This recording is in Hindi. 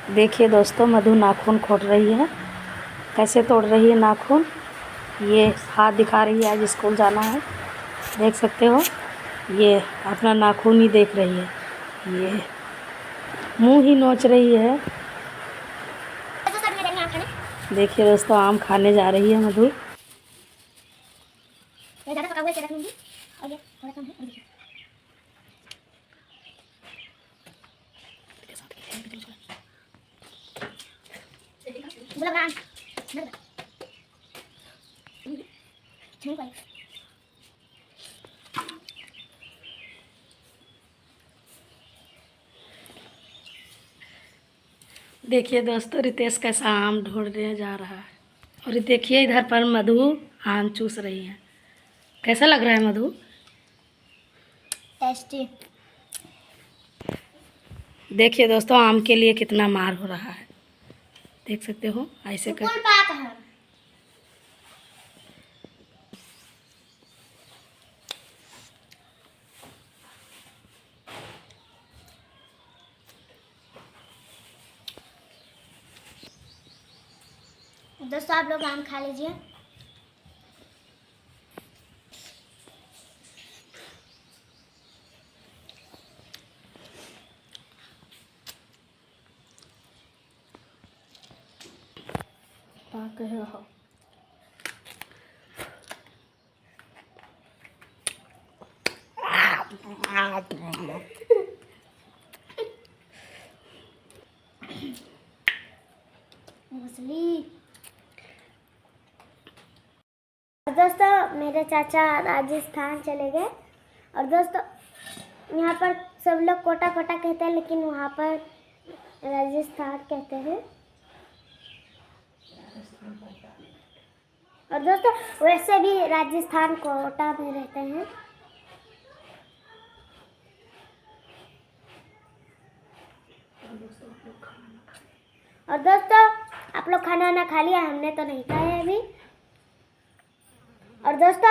देखिए दोस्तों, मधु नाखून खोट रही है। कैसे तोड़ रही है नाखून, ये हाथ दिखा रही है। आज स्कूल जाना है, देख सकते हो। ये अपना नाखून ही देख रही है, ये मुंह ही नोच रही है। देखिए दोस्तों, आम खाने जा रही है मधु। देखिए दोस्तों, रितेश कैसा आम ढूंढने जा रहा है। और देखिए इधर पर मधु आम चूस रही है। कैसा लग रहा है मधु? टेस्टी। देखिए दोस्तों, आम के लिए कितना मार हो रहा है, देख सकते हो। ऐसे कर पाक है। दोस्तों आप लोग आम खा लीजिए। पाक है हो। दोस्तों मेरे चाचा राजस्थान चले गए। और दोस्तों यहाँ पर सब लोग कोटा कोटा कहते हैं, लेकिन वहाँ पर राजस्थान कहते हैं। और दोस्तों वैसे भी राजस्थान कोटा में रहते हैं। और दोस्तों आप लोग खाना वाना खा लिया? हमने तो नहीं खाया अभी। और दोस्तों